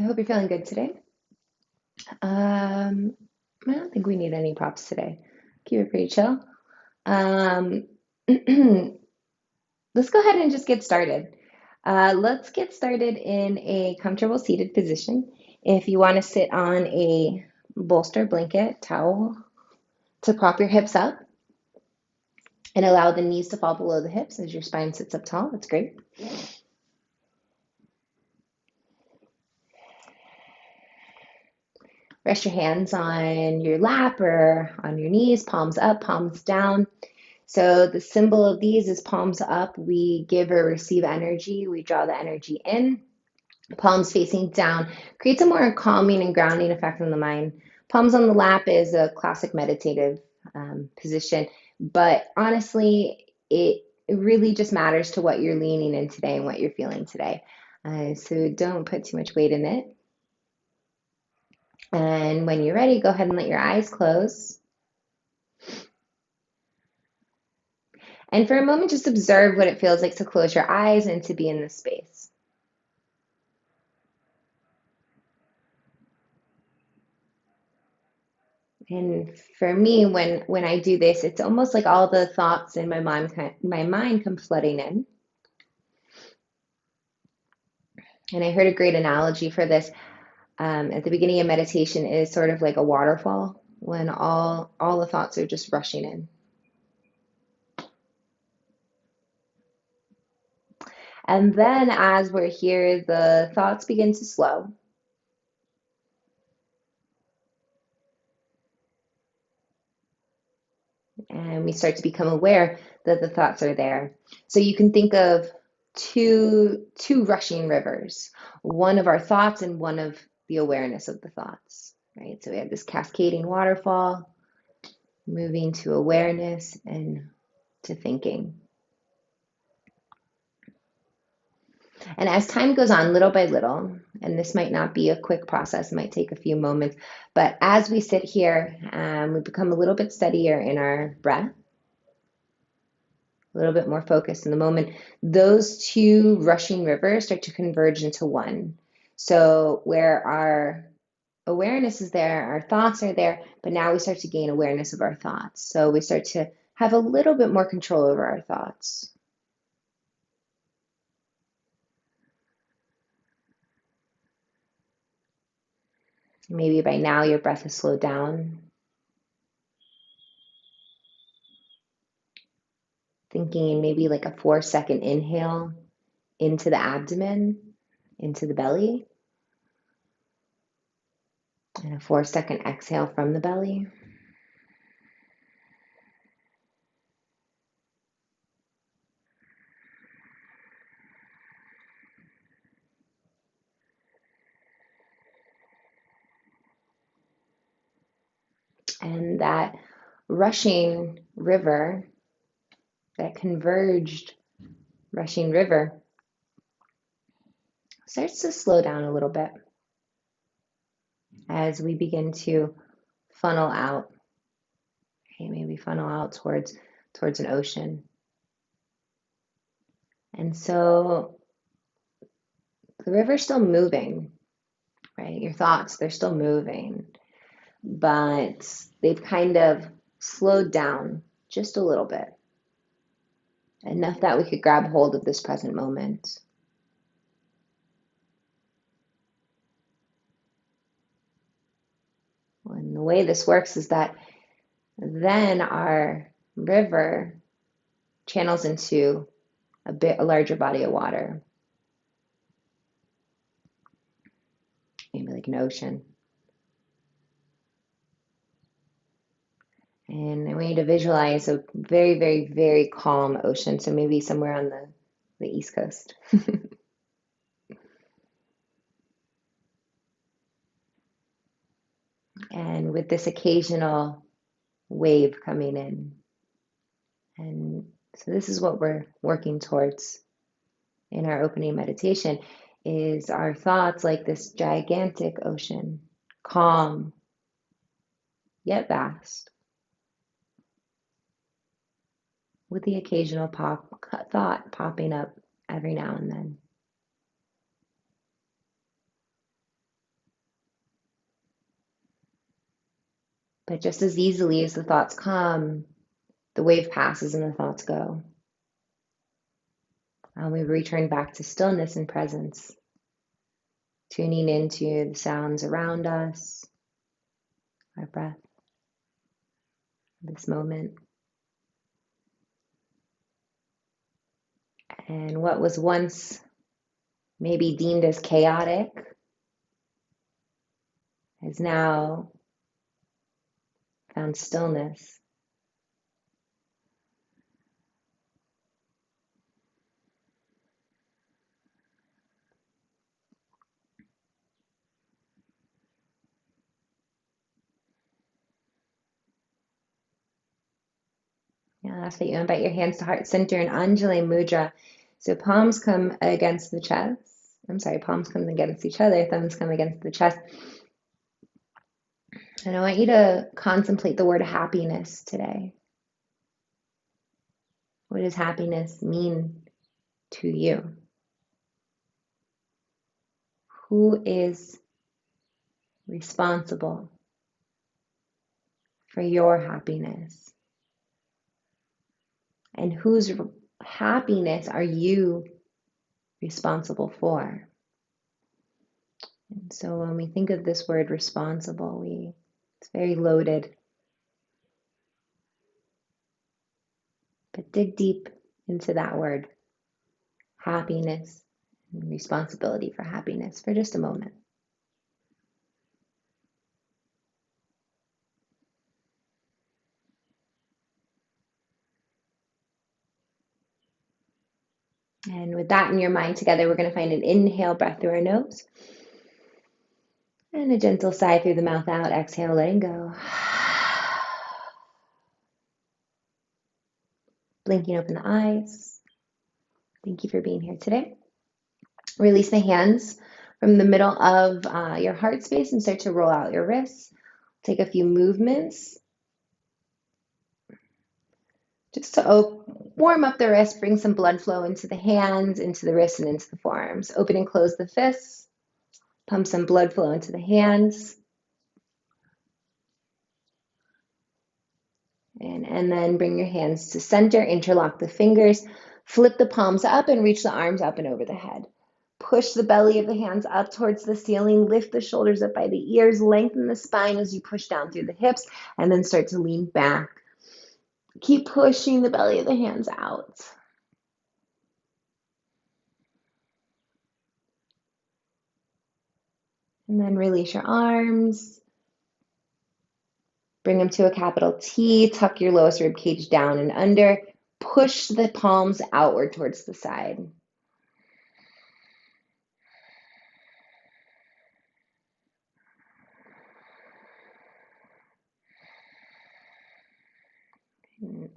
hope you're feeling good today. Um, I don't think we need any props today. Keep it pretty chill. Um, let's go ahead and just get started. Let's get started in a comfortable seated position. If you want to sit on a bolster, blanket, towel to prop your hips up and allow the knees to fall below the hips as your spine sits up tall, that's great. Rest your hands on your lap or on your knees, palms up, palms down. So the symbol of these is palms up. We give or receive energy. We draw the energy in. Palms facing down creates a more calming and grounding effect on the mind. Palms on the lap is a classic meditative position, but honestly, it really just matters to what you're leaning in today and what you're feeling today. So don't put too much weight in it. And when you're ready, go ahead and let your eyes close. And for a moment, just observe what it feels like to close your eyes and to be in this space. And for me, when I do this, it's almost like all the thoughts in my mind come flooding in. And I heard a great analogy for this at the beginning of meditation is sort of like a waterfall when all the thoughts are just rushing in. And then as we're here, the thoughts begin to slow. And we start to become aware that the thoughts are there. So you can think of two rushing rivers, one of our thoughts and one of the awareness of the thoughts, right? So we have this cascading waterfall moving to awareness and to thinking. And as time goes on, little by little, and this might not be a quick process, it might take a few moments, but as we sit here, we become a little bit steadier in our breath, a little bit more focused in the moment. Those two rushing rivers start to converge into one. So where our awareness is there, our thoughts are there, but now we start to gain awareness of our thoughts. So we start to have a little bit more control over our thoughts. Maybe by now your breath has slowed down. Thinking maybe like a 4-second inhale into the abdomen, into the belly, and a 4-second exhale from the belly. And that rushing river, that converged rushing river, starts to slow down a little bit as we begin to funnel out. Okay, maybe funnel out towards an ocean. And so the river's still moving, right? Your thoughts, they're still moving, but they've kind of slowed down just a little bit, enough that we could grab hold of this present moment. And the way this works is that then our river channels into a larger body of water, maybe like an ocean. And I want you to visualize a very, very, very calm ocean. So maybe somewhere on the East Coast. And with this occasional wave coming in. And so this is what we're working towards in our opening meditation is our thoughts like this gigantic ocean, calm yet vast, with the occasional thought popping up every now and then. But just as easily as the thoughts come, the wave passes and the thoughts go. And we return back to stillness and presence, tuning into the sounds around us, our breath, this moment. And what was once maybe deemed as chaotic has now found stillness. Yeah, that's that you invite your hands to heart center in Anjali Mudra. So palms come against the chest. I'm sorry, palms come against each other, thumbs come against the chest. And I want you to contemplate the word happiness today. What does happiness mean to you? Who is responsible for your happiness? And whose happiness are you responsible for? And so when we think of this word responsible, it's very loaded. But dig deep into that word, happiness, and responsibility for happiness for just a moment. And with that in your mind together, we're going to find an inhale breath through our nose and a gentle sigh through the mouth out. Exhale, letting go. Blinking open the eyes. Thank you for being here today. Release the hands from the middle of your heart space and start to roll out your wrists. Take a few movements just to warm up the wrist, bring some blood flow into the hands, into the wrists, and into the forearms. Open and close the fists. Pump some blood flow into the hands. And then bring your hands to center, interlock the fingers, flip the palms up and reach the arms up and over the head. Push the belly of the hands up towards the ceiling, lift the shoulders up by the ears, lengthen the spine as you push down through the hips, and then start to lean back. Keep pushing the belly of the hands out. And then release your arms. Bring them to a capital T, tuck your lowest rib cage down and under. Push the palms outward towards the side.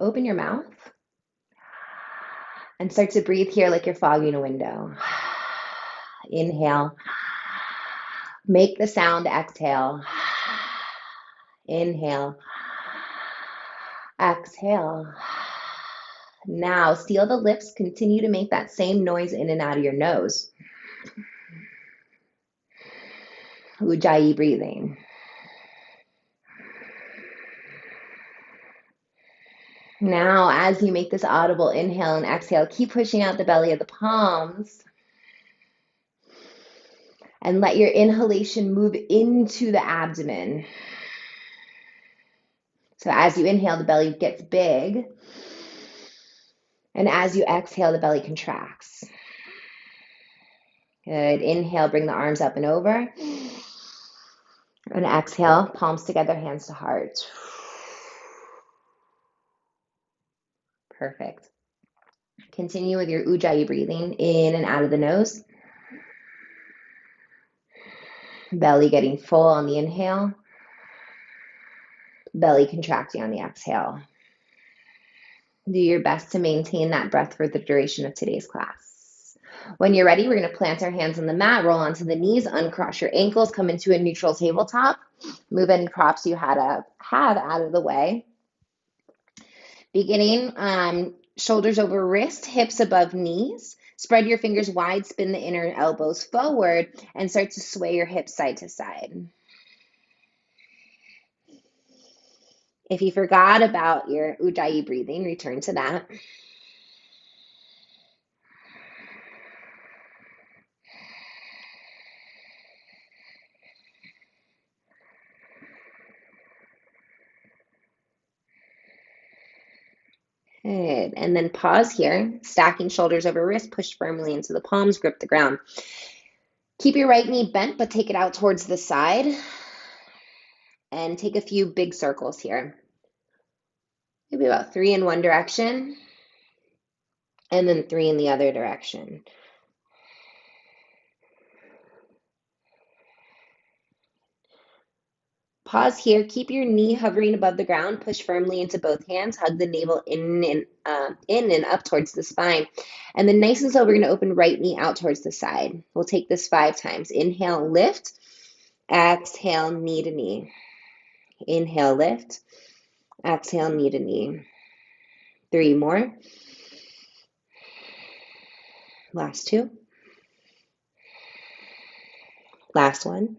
Open your mouth and start to breathe here like you're fogging a window. Inhale. Make the sound, exhale. Inhale. Exhale. Now, seal the lips. Continue to make that same noise in and out of your nose. Ujjayi breathing. Now, as you make this audible inhale and exhale, keep pushing out the belly of the palms. And let your inhalation move into the abdomen. So as you inhale, the belly gets big. And as you exhale, the belly contracts. Good. Inhale, bring the arms up and over. And exhale, palms together, hands to heart. Perfect. Continue with your Ujjayi breathing in and out of the nose. Belly getting full on the inhale. Belly contracting on the exhale. Do your best to maintain that breath for the duration of today's class. When you're ready, we're going to plant our hands on the mat, roll onto the knees, uncross your ankles, come into a neutral tabletop. Move any props you have out of the way. Beginning shoulders over wrist, hips above knees. Spread your fingers wide, spin the inner elbows forward, and start to sway your hips side to side. If you forgot about your Ujjayi breathing, return to that. Good. And then pause here, stacking shoulders over wrist, push firmly into the palms, grip the ground. Keep your right knee bent, but take it out towards the side. And take a few big circles here. Maybe about 3 in one direction, and then 3 in the other direction. Pause here. Keep your knee hovering above the ground. Push firmly into both hands. Hug the navel in and up towards the spine. And then nice and slow, we're going to open right knee out towards the side. We'll take this 5 times. Inhale, lift. Exhale, knee to knee. Inhale, lift. Exhale, knee to knee. 3 more. Last 2. Last 1.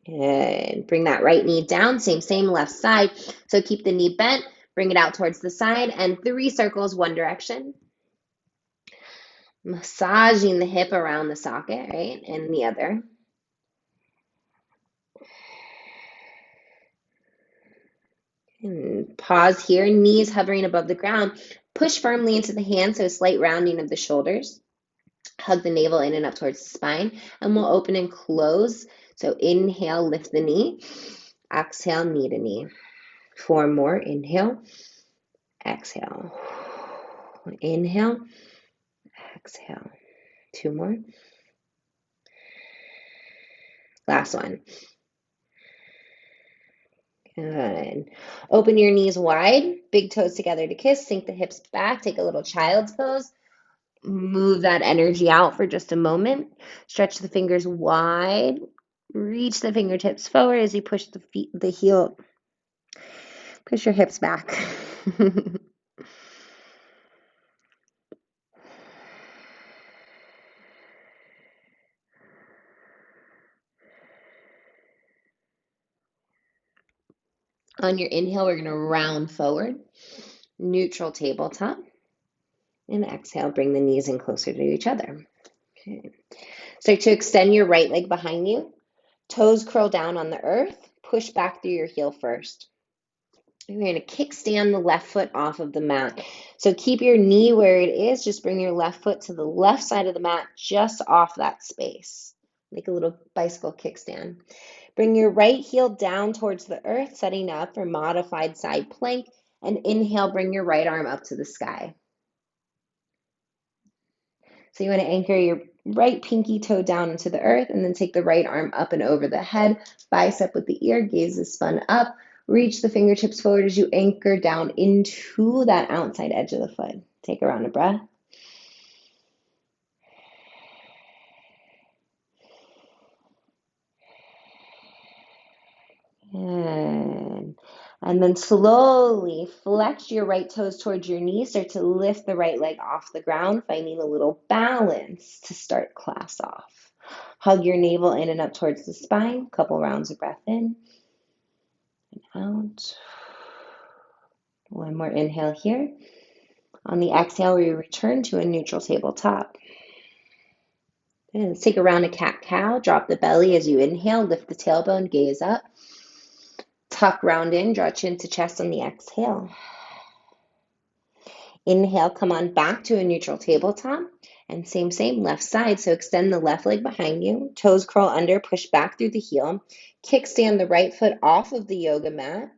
Good. Bring that right knee down. Same left side. So keep the knee bent. Bring it out towards the side. And 3 circles, one direction. Massaging the hip around the socket, right? And the other. And pause here. Knees hovering above the ground. Push firmly into the hands, so a slight rounding of the shoulders. Hug the navel in and up towards the spine. And we'll open and close. So inhale, lift the knee. Exhale, knee to knee. 4 more. Inhale. Exhale. Inhale. Exhale. 2 more. Last one. Good. Open your knees wide, big toes together to kiss, sink the hips back, take a little child's pose. Move that energy out for just a moment. Stretch the fingers wide. Reach the fingertips forward as you push the heel, push your hips back. On your inhale, we're going to round forward, neutral tabletop. And exhale, bring the knees in closer to each other. Okay. Start to extend your right leg behind you. Toes curl down on the earth. Push back through your heel first. You're going to kickstand the left foot off of the mat. So keep your knee where it is. Just bring your left foot to the left side of the mat, just off that space. Make a little bicycle kickstand. Bring your right heel down towards the earth, setting up for modified side plank. And inhale, bring your right arm up to the sky. So you want to anchor your right pinky toe down into the earth and then take the right arm up and over the head, bicep with the ear, gaze is spun up. Reach the fingertips forward as you anchor down into that outside edge of the foot. Take a round of breath. And then slowly flex your right toes towards your knees. Start to lift the right leg off the ground, finding a little balance to start class off. Hug your navel in and up towards the spine. Couple rounds of breath in and out. One more inhale here. On the exhale, we return to a neutral tabletop. And let's take a round of cat-cow. Drop the belly as you inhale. Lift the tailbone, gaze up. Tuck round in, draw chin to chest on the exhale. Inhale, come on back to a neutral tabletop. And same, left side. So extend the left leg behind you. Toes curl under, push back through the heel. Kickstand the right foot off of the yoga mat.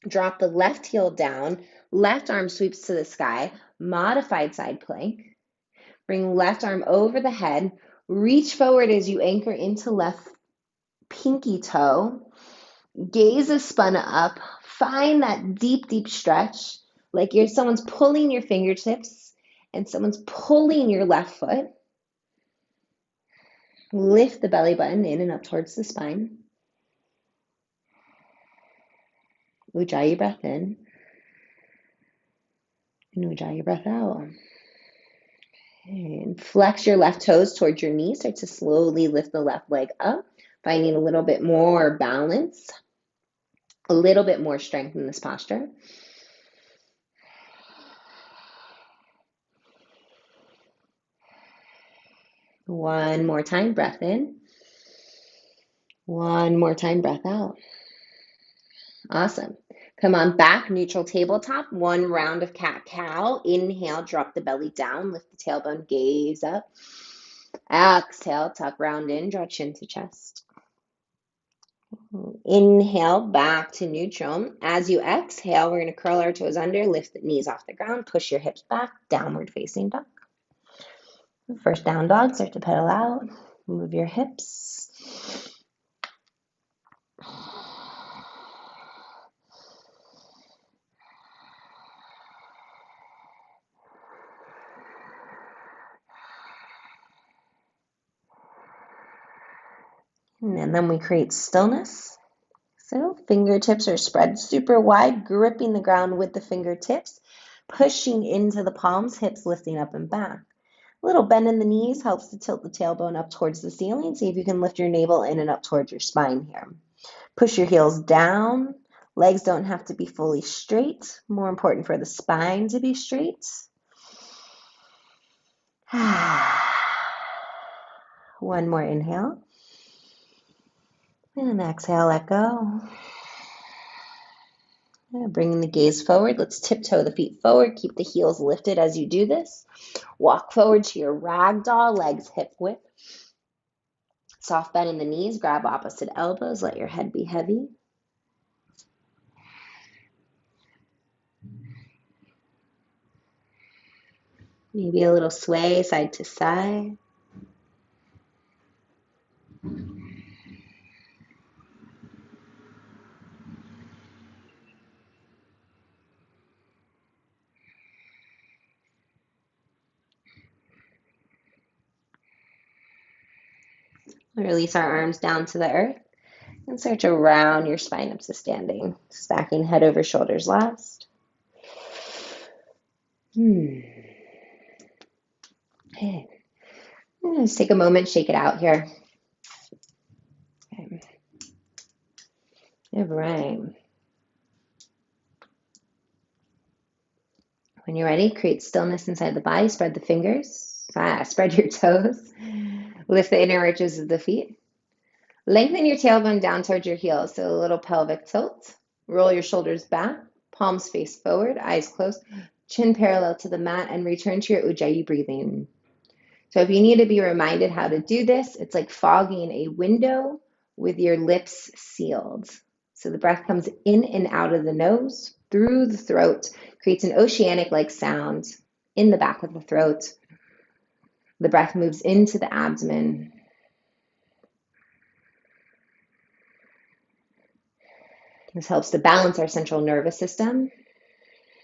Drop the left heel down. Left arm sweeps to the sky. Modified side plank. Bring left arm over the head. Reach forward as you anchor into left pinky toe. Gaze is spun up. Find that deep stretch, like someone's pulling your fingertips and someone's pulling your left foot. Lift the belly button in and up towards the spine. Ujjayi breath in. And Ujjayi breath out. And flex your left toes towards your knees. Start to slowly lift the left leg up. Finding a little bit more balance, a little bit more strength in this posture. One more time, breath in. One more time, breath out. Awesome. Come on back, neutral tabletop. One round of cat-cow. Inhale, drop the belly down, lift the tailbone, gaze up. Exhale, tuck round in, draw chin to chest. Inhale, back to neutral. As you exhale, we're going to curl our toes under, lift the knees off the ground, push your hips back, downward facing dog. First down dog, start to pedal out, move your hips. And then we create stillness. So fingertips are spread super wide, gripping the ground with the fingertips, pushing into the palms, hips lifting up and back. A little bend in the knees helps to tilt the tailbone up towards the ceiling. See if you can lift your navel in and up towards your spine here. Push your heels down. Legs don't have to be fully straight. More important for the spine to be straight. One more inhale. And exhale, let go. Bringing the gaze forward. Let's tiptoe the feet forward. Keep the heels lifted as you do this. Walk forward to your ragdoll, legs hip width. Soft bend in the knees. Grab opposite elbows. Let your head be heavy. Maybe a little sway side to side. Release our arms down to the earth and start to round your spine up to standing. Stacking head over shoulders last. Okay. Just take a moment, shake it out here. Okay. All right. When you're ready, create stillness inside the body. Spread the fingers. Spread your toes. Lift the inner arches of the feet. Lengthen your tailbone down towards your heels, so a little pelvic tilt. Roll your shoulders back, palms face forward, eyes closed, chin parallel to the mat, and return to your Ujjayi breathing. So if you need to be reminded how to do this, it's like fogging a window with your lips sealed. So the breath comes in and out of the nose, through the throat, creates an oceanic-like sound in the back of the throat. The breath moves into the abdomen. This helps to balance our central nervous system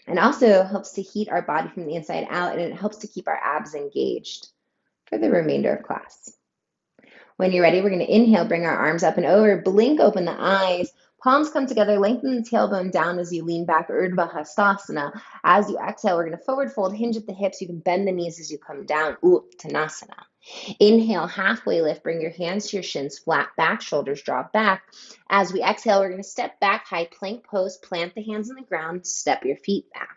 and also helps to heat our body from the inside out, and it helps to keep our abs engaged for the remainder of class. When you're ready, we're going to inhale, bring our arms up and over, blink open the eyes, palms come together, lengthen the tailbone down as you lean back, Urdhva Hastasana. As you exhale, we're going to forward fold, hinge at the hips. You can bend the knees as you come down, Uttanasana. Inhale, halfway lift, bring your hands to your shins, flat back, shoulders drop back. As we exhale, we're going to step back, high plank pose, plant the hands on the ground, step your feet back.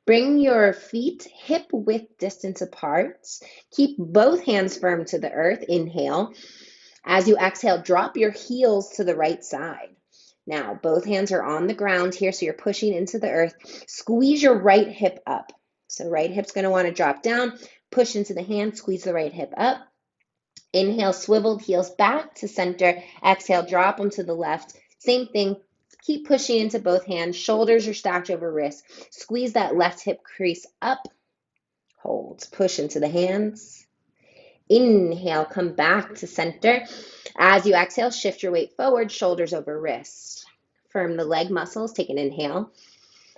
Bring your feet hip width distance apart. Keep both hands firm to the earth. Inhale. As you exhale, drop your heels to the right side. Now, both hands are on the ground here, so you're pushing into the earth. Squeeze your right hip up. So right hip's going to want to drop down. Push into the hand, squeeze the right hip up. Inhale, swiveled heels back to center. Exhale, drop them to the left. Same thing. Keep pushing into both hands. Shoulders are stacked over wrists. Squeeze that left hip crease up. Hold. Push into the hands. Inhale, come back to center. As you exhale, shift your weight forward, shoulders over wrists. Firm the leg muscles. Take an inhale.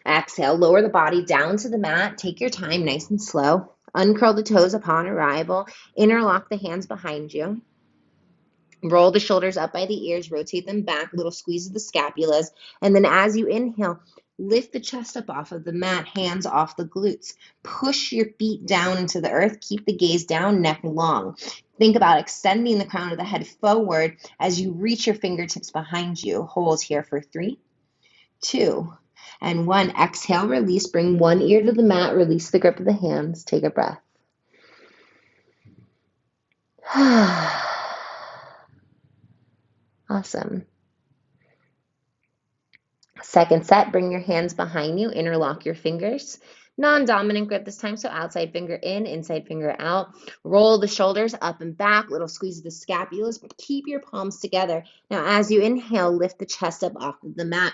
Exhale, lower the body down to the mat. Take your time, nice and slow. Uncurl the toes upon arrival. Interlock the hands behind you. Roll the shoulders up by the ears, rotate them back, little squeeze of the scapulas. And then as you inhale, lift the chest up off of the mat, hands off the glutes. Push your feet down into the earth. Keep the gaze down, neck long. Think about extending the crown of the head forward as you reach your fingertips behind you. Hold here for 3, 2, and 1. Exhale, release. Bring one ear to the mat. Release the grip of the hands. Take a breath. Awesome. Second set, bring your hands behind you, interlock your fingers. Non-dominant grip this time, so outside finger in, inside finger out. Roll the shoulders up and back, little squeeze of the scapulas. Keep your palms together. Now, as you inhale, lift the chest up off of the mat.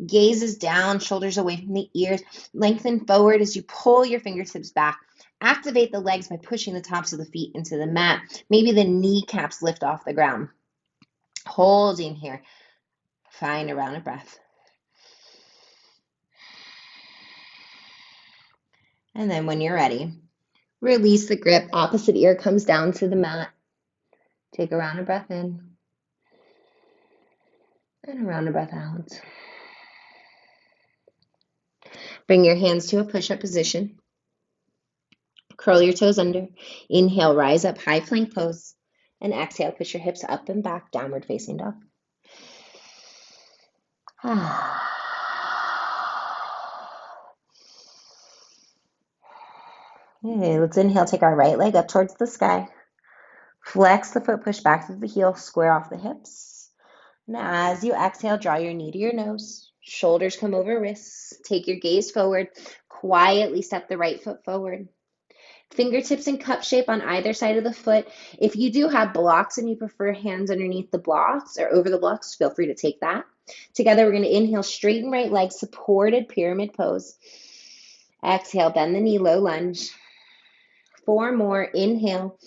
Gaze down, shoulders away from the ears. Lengthen forward as you pull your fingertips back. Activate the legs by pushing the tops of the feet into the mat. Maybe the kneecaps lift off the ground. Holding here. Find a round of breath. And then when you're ready, release the grip. Opposite ear comes down to the mat. Take a round of breath in and a round of breath out. Bring your hands to a push-up position. Curl your toes under. Inhale, rise up, high plank pose. And exhale, push your hips up and back, downward facing dog. Okay, let's inhale, take our right leg up towards the sky. Flex the foot, push back through the heel, square off the hips. Now, as you exhale, draw your knee to your nose. Shoulders come over wrists. Take your gaze forward. Quietly step the right foot forward. Fingertips in cup shape on either side of the foot. If you do have blocks and you prefer hands underneath the blocks or over the blocks, feel free to take that. Together, we're going to inhale, straighten right leg, supported pyramid pose. Exhale, bend the knee, low lunge. 4 more. Inhale.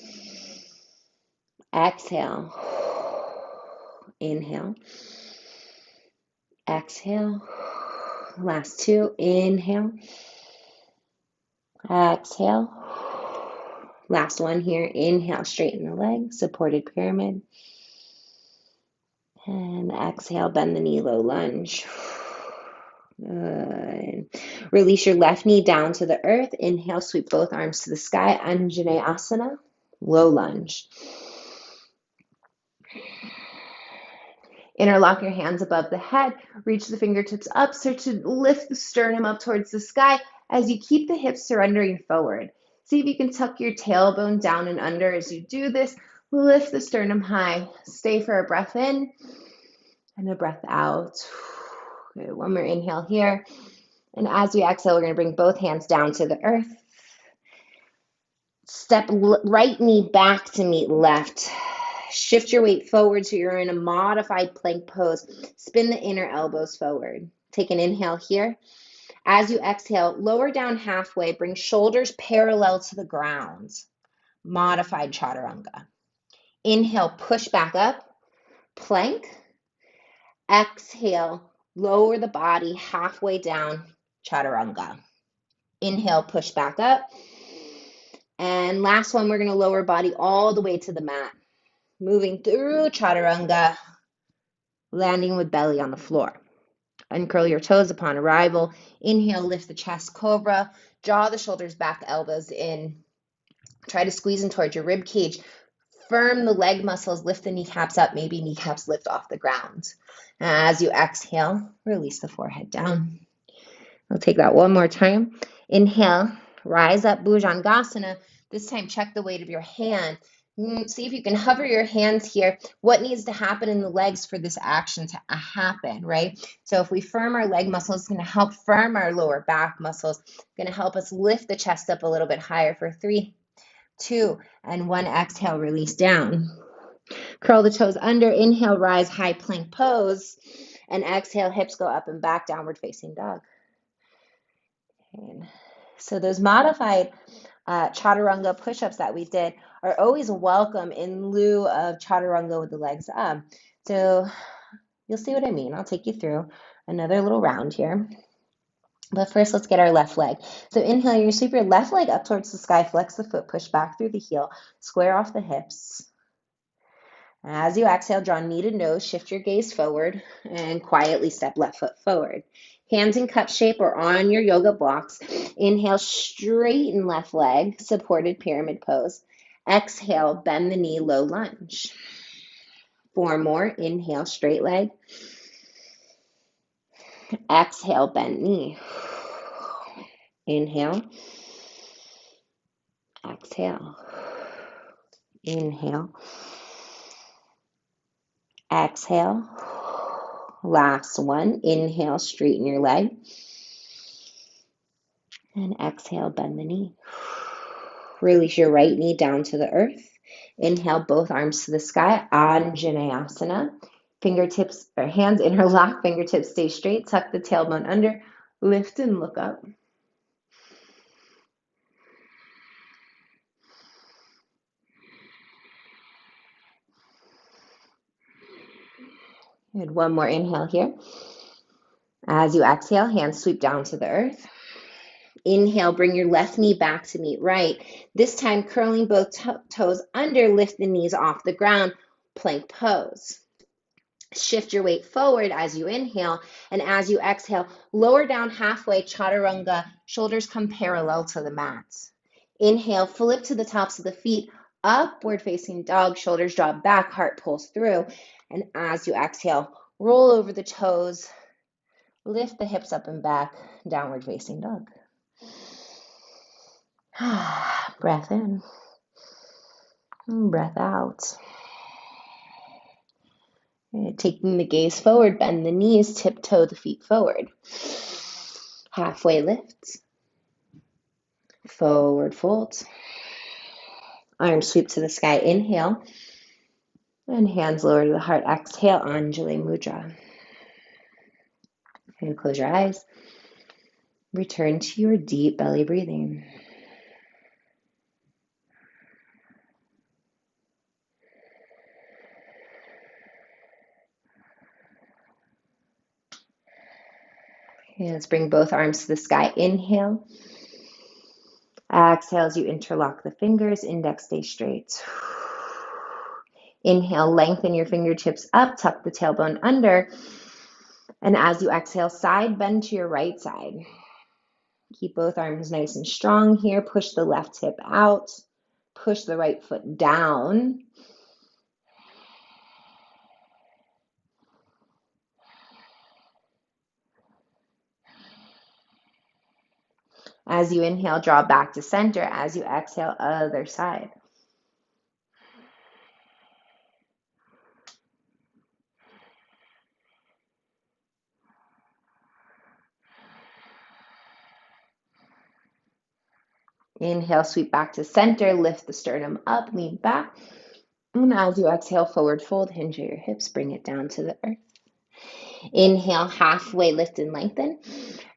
Exhale. Inhale. Exhale. Last 2. Inhale. Exhale. Last one here. Inhale, straighten the leg, supported pyramid. And exhale, bend the knee, low lunge. Good. Release your left knee down to the earth. Inhale, sweep both arms to the sky. Anjaneyasana, low lunge. Interlock your hands above the head. Reach the fingertips up. Start to lift the sternum up towards the sky as you keep the hips surrendering forward. See if you can tuck your tailbone down and under as you do this. Lift the sternum high. Stay for a breath in and a breath out. Good. One more inhale here. And as we exhale, we're going to bring both hands down to the earth. Step right knee back to meet left. Shift your weight forward so you're in a modified plank pose. Spin the inner elbows forward. Take an inhale here. As you exhale, lower down halfway. Bring shoulders parallel to the ground. Modified chaturanga. Inhale, push back up. Plank. Exhale, lower the body halfway down. Chaturanga. Inhale, push back up. And last one, we're going to lower body all the way to the mat. Moving through chaturanga, landing with belly on the floor. Uncurl your toes upon arrival. Inhale, lift the chest, cobra. Draw the shoulders back, elbows in. Try to squeeze in towards your rib cage. Firm the leg muscles, lift the kneecaps up, maybe kneecaps lift off the ground. As you exhale, release the forehead down. We'll take that one more time. Inhale, rise up, Bhujangasana. This time, check the weight of your hand. See if you can hover your hands here. What needs to happen in the legs for this action to happen, right? So if we firm our leg muscles, it's going to help firm our lower back muscles. It's going to help us lift the chest up a little bit higher for 3, 2, and 1. Exhale, release down. Curl the toes under. Inhale, rise, high plank pose. And exhale, hips go up and back, downward facing dog. Okay. So those modified chaturanga push-ups that we did are always welcome in lieu of chaturanga with the legs up. So you'll see what I mean. I'll take you through another little round here. But first, let's get our left leg. So inhale, you sweep your left leg up towards the sky, flex the foot, push back through the heel, square off the hips. As you exhale, draw knee to nose, shift your gaze forward, and quietly step left foot forward. Hands in cup shape or on your yoga blocks. Inhale, straighten left leg, supported pyramid pose. Exhale, bend the knee, low lunge. 4 more. Inhale, straight leg. Exhale, bend knee. Inhale. Exhale. Inhale. Exhale. Last one. Inhale, straighten your leg. And exhale, bend the knee. Release your right knee down to the earth. Inhale, both arms to the sky. Anjaneyasana. Fingertips or hands interlock, fingertips stay straight. Tuck the tailbone under. Lift and look up. Good. One more inhale here. As you exhale, hands sweep down to the earth. Inhale, bring your left knee back to meet right. This time, curling both toes under, lift the knees off the ground, plank pose. Shift your weight forward as you inhale, and as you exhale, lower down halfway, chaturanga, shoulders come parallel to the mat. Inhale, flip to the tops of the feet, upward facing dog, shoulders drop back, heart pulls through. And as you exhale, roll over the toes, lift the hips up and back, downward facing dog. Breath in, breath out. Taking the gaze forward, bend the knees, tiptoe the feet forward. Halfway lift, forward fold. Arms sweep to the sky, inhale. And hands lower to the heart, exhale, Anjali Mudra. And close your eyes. Return to your deep belly breathing. Okay, let's bring both arms to the sky. Inhale. Exhale as you interlock the fingers, index stay straight. Inhale, lengthen your fingertips up, tuck the tailbone under. And as you exhale, side bend to your right side. Keep both arms nice and strong here. Push the left hip out. Push the right foot down. As you inhale, draw back to center. As you exhale, other side. Inhale, sweep back to center. Lift the sternum up, lean back. And as you exhale, forward fold, hinge at your hips, bring it down to the earth. Inhale, halfway lift and lengthen.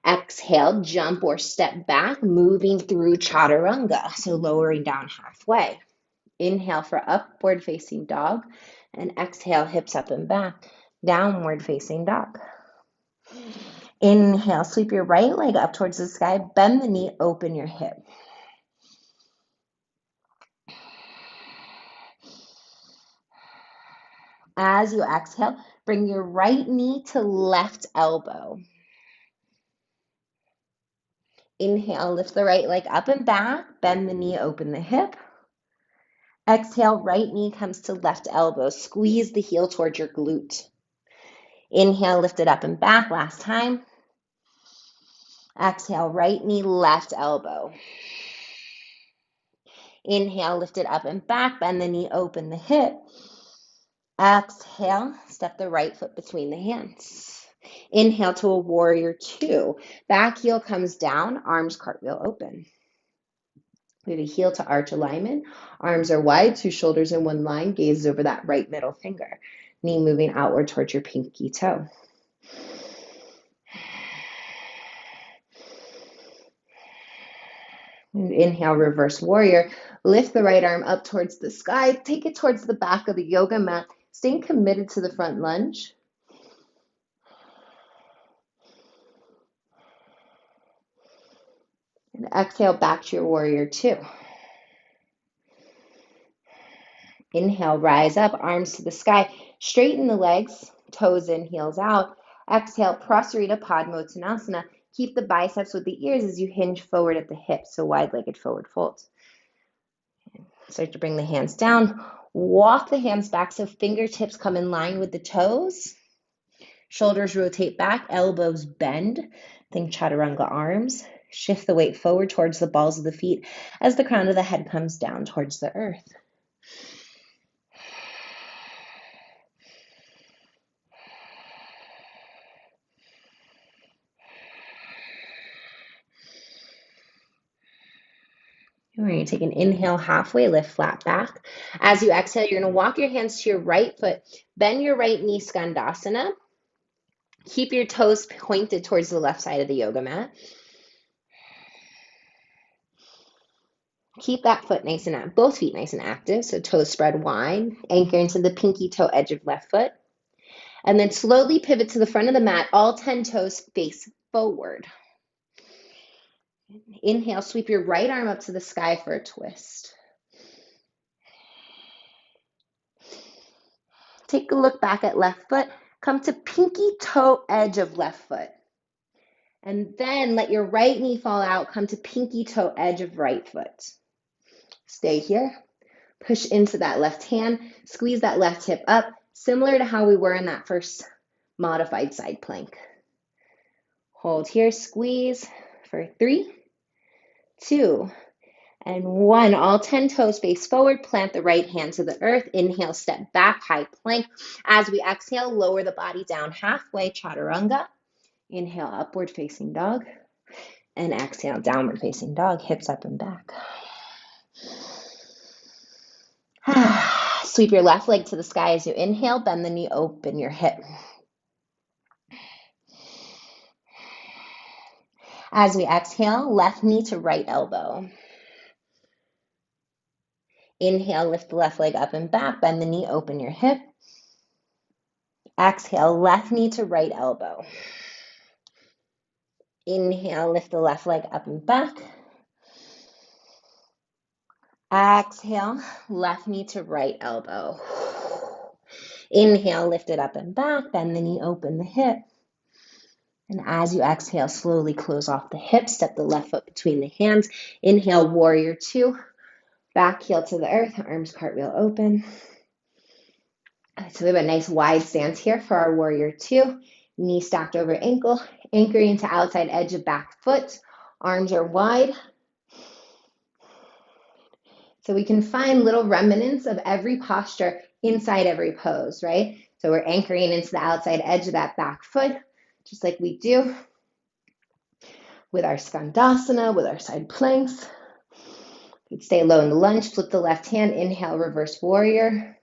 Exhale, jump or step back, moving through chaturanga, so lowering down halfway. Inhale for upward facing dog, and exhale, hips up and back, downward facing dog. Inhale, sweep your right leg up towards the sky, bend the knee, open your hip. As you exhale, bring your right knee to left elbow. Inhale, lift the right leg up and back, bend the knee, open the hip. Exhale, right knee comes to left elbow. Squeeze the heel towards your glute. Inhale, lift it up and back. Last time. Exhale, right knee, left elbow. Inhale, lift it up and back. Bend the knee, open the hip. Exhale, step the right foot between the hands. Inhale to a warrior two. Back heel comes down, arms cartwheel open. We have a heel to arch alignment. Arms are wide, two shoulders in one line. Gaze over that right middle finger. Knee moving outward towards your pinky toe. And inhale, reverse warrior. Lift the right arm up towards the sky. Take it towards the back of the yoga mat. Staying committed to the front lunge. And exhale back to your warrior two. Inhale, rise up, arms to the sky. Straighten the legs, toes in, heels out. Exhale, Prasarita Padmottanasana. Keep the biceps with the ears as you hinge forward at the hips, so wide-legged forward fold. Start to bring the hands down. Walk the hands back so fingertips come in line with the toes. Shoulders rotate back, elbows bend. Think chaturanga arms. Shift the weight forward towards the balls of the feet as the crown of the head comes down towards the earth. We're going to take an inhale, halfway lift, flat back. As you exhale, you're going to walk your hands to your right foot, bend your right knee, Skandasana. Keep your toes pointed towards the left side of the yoga mat. Keep that foot nice and both feet nice and active, so toes spread wide. Anchor into the pinky toe edge of left foot. And then slowly pivot to the front of the mat, all 10 toes face forward. Inhale, sweep your right arm up to the sky for a twist. Take a look back at left foot. Come to pinky toe edge of left foot. And then let your right knee fall out. Come to pinky toe edge of right foot. Stay here. Push into that left hand. Squeeze that left hip up, similar to how we were in that first modified side plank. Hold here, squeeze for 3, 2, and 1. All 10 toes face forward. Plant the right hand to the earth. Inhale, step back, high plank. As we exhale, lower the body down halfway, chaturanga. Inhale, upward facing dog. And exhale, downward facing dog, hips up and back. Sweep your left leg to the sky as you inhale. Bend the knee, open your hip. As we exhale, left knee to right elbow. Inhale, lift the left leg up and back. Bend the knee, open your hip. Exhale, left knee to right elbow. Inhale, lift the left leg up and back. Exhale, left knee to right elbow. Inhale, lift it up and back. Bend the knee, open the hip. And as you exhale, slowly close off the hips. Step the left foot between the hands. Inhale, warrior 2. Back heel to the earth, arms cartwheel open. So we have a nice wide stance here for our warrior 2. Knee stacked over ankle, anchoring into outside edge of back foot. Arms are wide. So we can find little remnants of every posture inside every pose, right? So we're anchoring into the outside edge of that back foot, just like we do with our Skandasana, with our side planks. You can stay low in the lunge, flip the left hand, inhale, reverse warrior.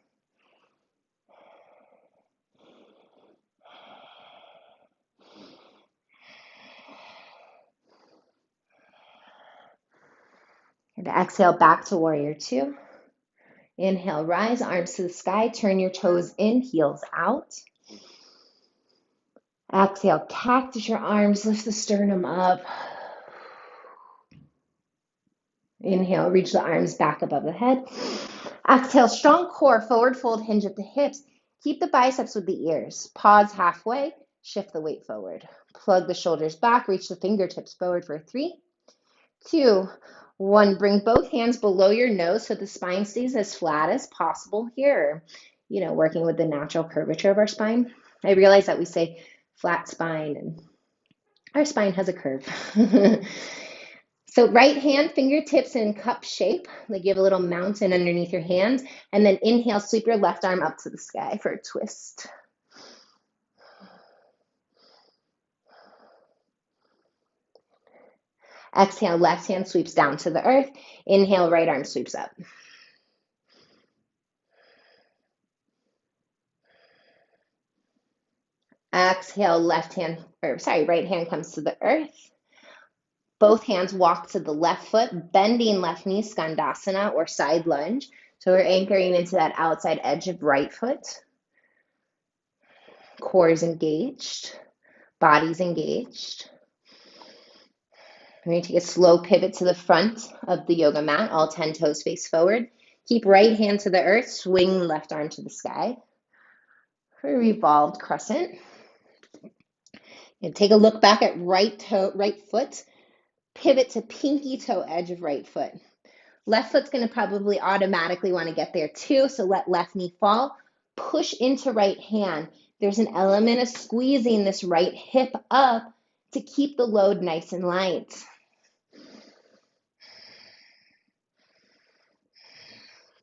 And exhale, back to warrior 2. Inhale, rise, arms to the sky, turn your toes in, heels out. Exhale, cactus your arms, lift the sternum up. Inhale, reach the arms back above the head. Exhale, strong core, forward fold, hinge at the hips. Keep the biceps with the ears. Pause halfway, shift the weight forward. Plug the shoulders back, reach the fingertips forward for 3, 2, 1. Bring both hands below your nose so the spine stays as flat as possible here. Working with the natural curvature of our spine. I realize that we say flat spine and our spine has a curve. So right hand, fingertips in cup shape, like you have a little mountain underneath your hands. And then inhale, sweep your left arm up to the sky for a twist. Exhale, left hand sweeps down to the earth. Inhale, right arm sweeps up. Exhale, right hand comes to the earth. Both hands walk to the left foot, bending left knee, Skandasana or side lunge. So we're anchoring into that outside edge of right foot. Core is engaged, body's engaged. We're going to take a slow pivot to the front of the yoga mat, all 10 toes face forward. Keep right hand to the earth, swing left arm to the sky. For a revolved crescent. And take a look back at right foot. Pivot to pinky toe edge of right foot. Left foot's going to probably automatically want to get there too, so let left knee fall. Push into right hand. There's an element of squeezing this right hip up to keep the load nice and light.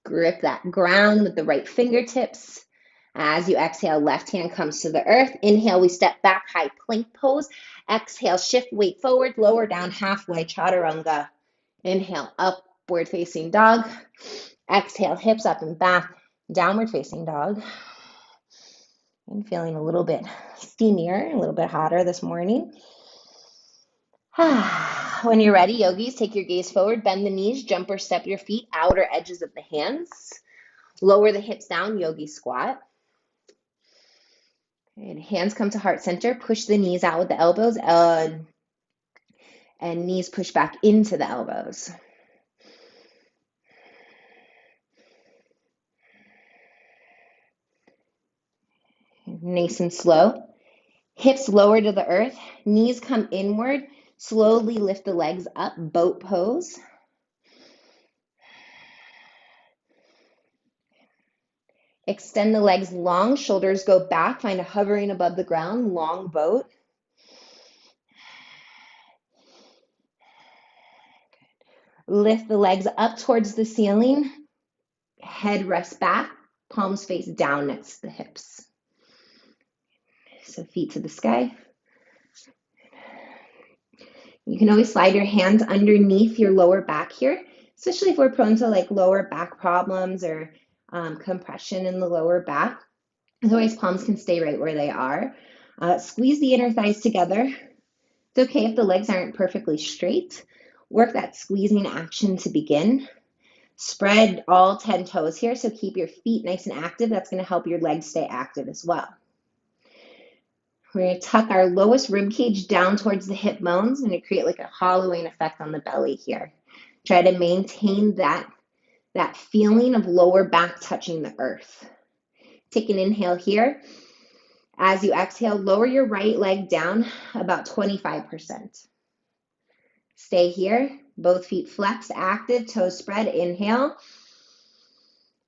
Grip that ground with the right fingertips. As you exhale, left hand comes to the earth. Inhale, we step back, high plank pose. Exhale, shift weight forward, lower down halfway, chaturanga. Inhale, upward facing dog. Exhale, hips up and back, downward facing dog. I'm feeling a little bit steamier, a little bit hotter this morning. When you're ready, yogis, take your gaze forward, bend the knees, jump or step your feet, outer edges of the hands. Lower the hips down, yogi squat. And hands come to heart center. Push the knees out with the elbows and knees push back into the elbows. Nice and slow. Hips lower to the earth. Knees come inward. Slowly lift the legs up. Boat pose. Extend the legs long. Shoulders go back. Find a hovering above the ground. Long boat. Lift the legs up towards the ceiling. Head rests back. Palms face down next to the hips. So feet to the sky. You can always slide your hands underneath your lower back here, especially if we're prone to like lower back problems or compression in the lower back. Otherwise, palms can stay right where they are. Squeeze the inner thighs together. It's okay if the legs aren't perfectly straight. Work that squeezing action to begin. Spread all 10 toes here, so keep your feet nice and active. That's going to help your legs stay active as well. We're going to tuck our lowest rib cage down towards the hip bones and create like a hollowing effect on the belly here. Try to maintain that feeling of lower back touching the earth. Take an inhale here. As you exhale, lower your right leg down about 25%. Stay here. Both feet flex, active, toes spread. Inhale.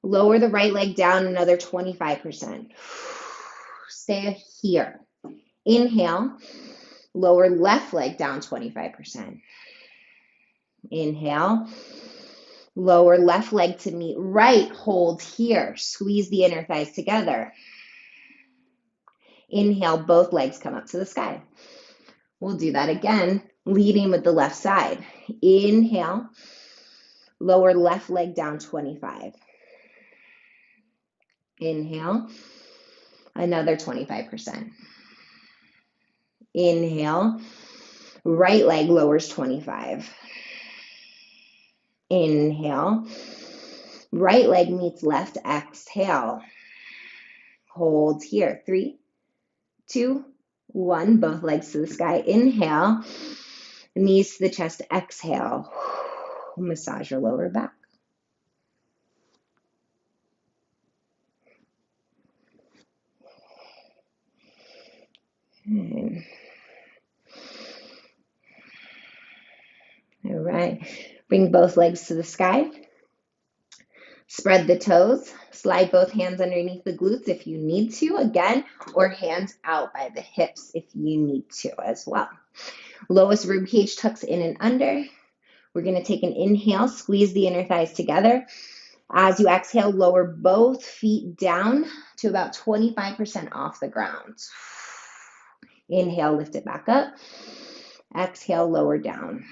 Lower the right leg down another 25%. Stay here. Inhale. Lower left leg down 25%. Inhale. Lower left leg to meet right. Hold here. Squeeze the inner thighs together. Inhale, both legs come up to the sky. We'll do that again, leading with the left side. Inhale, lower left leg down 25. Inhale, another 25%. Inhale, right leg lowers 25. Inhale, right leg meets left, exhale. Hold here, 3, 2, 1, both legs to the sky. Inhale, knees to the chest, exhale. Massage your lower back. All right, bring both legs to the sky. Spread the toes. Slide both hands underneath the glutes if you need to, again, or hands out by the hips if you need to as well. Lowest rib cage tucks in and under. We're going to take an inhale, squeeze the inner thighs together. As you exhale, lower both feet down to about 25% off the ground. Inhale, lift it back up. Exhale, lower down.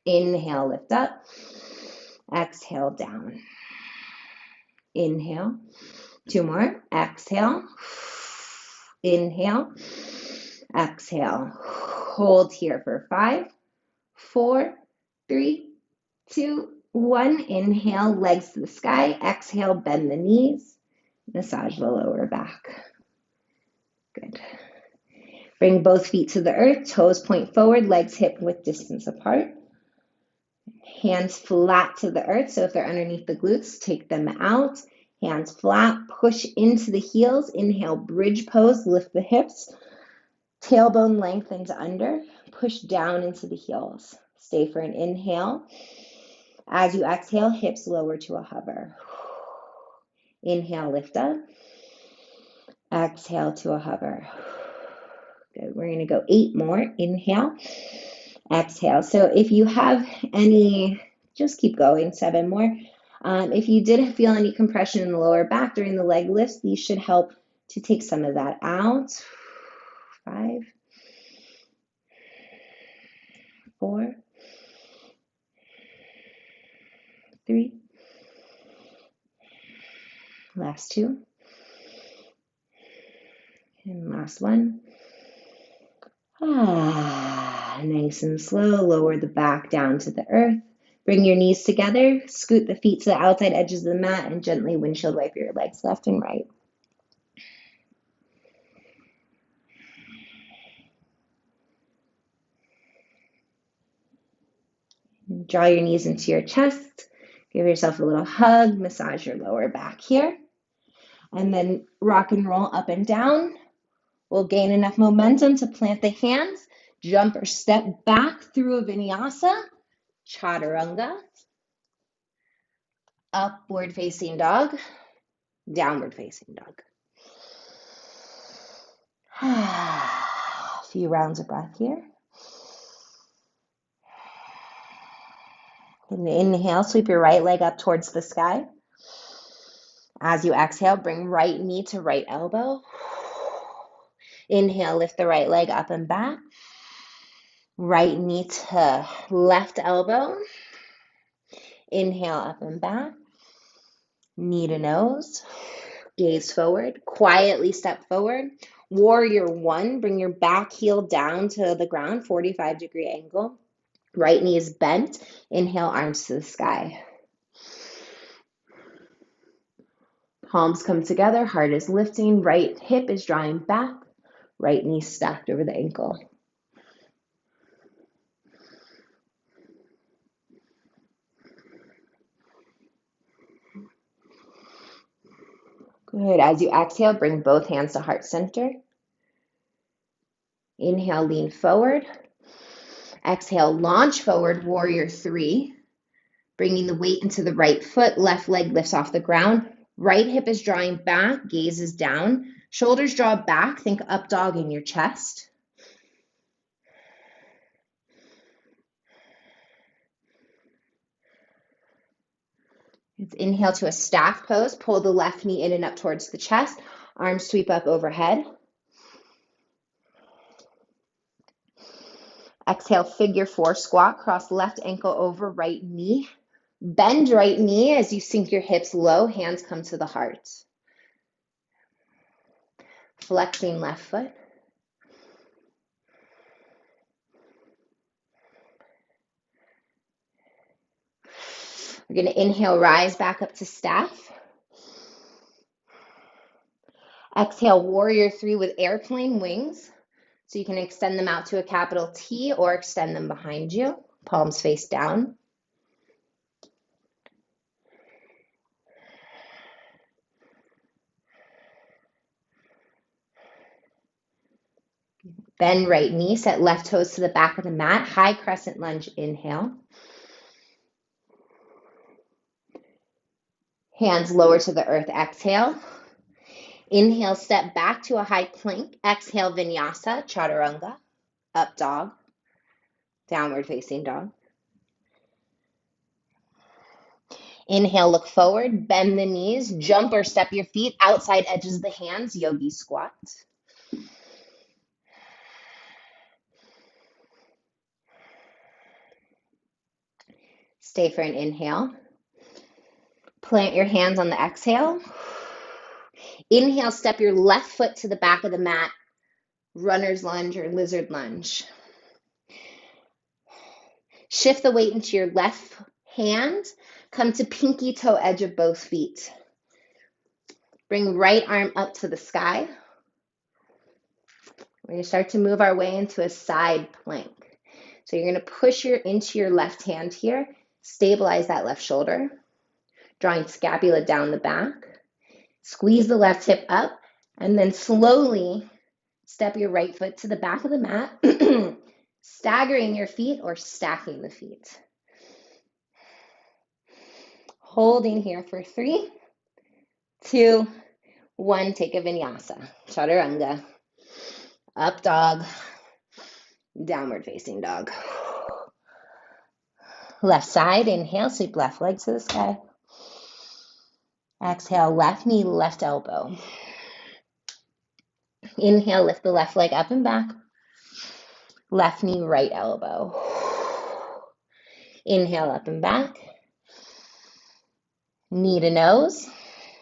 Inhale, lift up. Exhale, down. Inhale. 2 more. Exhale. Inhale. Exhale. Hold here for 5, 4, 3, 2, 1. Inhale, legs to the sky. Exhale, bend the knees. Massage the lower back. Good. Bring both feet to the earth. Toes point forward, legs hip width distance apart. Hands flat to the earth, so if they're underneath the glutes, take them out. Hands flat, push into the heels. Inhale, bridge pose, lift the hips. Tailbone lengthens under, push down into the heels. Stay for an inhale. As you exhale, hips lower to a hover. Inhale, lift up. Exhale to a hover. Good. We're going to go 8 more. Inhale, exhale. So if you have any, just keep going. 7 more. If you did feel any compression in the lower back during the leg lifts, these should help to take some of that out. 5, 4, 3. Last 2. And last 1. Nice and slow. Lower the back down to the earth. Bring your knees together. Scoot the feet to the outside edges of the mat and gently windshield wipe your legs left and right. Draw your knees into your chest. Give yourself a little hug. Massage your lower back here. And then rock and roll up and down. We'll gain enough momentum to plant the hands. Jump or step back through a vinyasa. Chaturanga. Upward facing dog. Downward facing dog. A few rounds of breath here. And inhale, sweep your right leg up towards the sky. As you exhale, bring right knee to right elbow. Inhale, lift the right leg up and back. Right knee to left elbow. Inhale, up and back. Knee to nose. Gaze forward. Quietly step forward. Warrior 1, bring your back heel down to the ground, 45-degree angle. Right knee is bent. Inhale, arms to the sky. Palms come together, heart is lifting, right hip is drawing back, right knee stacked over the ankle. Good. As you exhale, bring both hands to heart center. Inhale, lean forward. Exhale, launch forward, warrior 3. Bringing the weight into the right foot, left leg lifts off the ground. Right hip is drawing back, gaze is down. Shoulders draw back, think up dog in your chest. Let's inhale to a staff pose. Pull the left knee in and up towards the chest. Arms sweep up overhead. Exhale, figure 4 squat. Cross left ankle over right knee. Bend right knee as you sink your hips low. Hands come to the heart. Flexing left foot. We're going to inhale, rise back up to staff. Exhale, warrior 3 with airplane wings. So you can extend them out to a capital T or extend them behind you. Palms face down. Bend right knee, set left toes to the back of the mat. High crescent lunge, inhale. Hands lower to the earth, exhale. Inhale, step back to a high plank. Exhale, vinyasa, chaturanga, up dog, downward facing dog. Inhale, look forward, bend the knees, jump or step your feet, outside edges of the hands, yogi squat. Stay for an inhale. Plant your hands on the exhale. Inhale, step your left foot to the back of the mat, runner's lunge or lizard lunge. Shift the weight into your left hand. Come to pinky toe edge of both feet. Bring right arm up to the sky. We're going to start to move our way into a side plank. So you're going to push into your left hand here. Stabilize that left shoulder. Drawing scapula down the back. Squeeze the left hip up. And then slowly step your right foot to the back of the mat. Staggering your feet or stacking the feet. Holding here for 3, 2, 1. Take a vinyasa. Chaturanga. Up dog. Downward facing dog. Left side, inhale, sweep left leg to the sky. Exhale, left knee, left elbow. Inhale, lift the left leg up and back. Left knee, right elbow. Inhale, up and back. Knee to nose.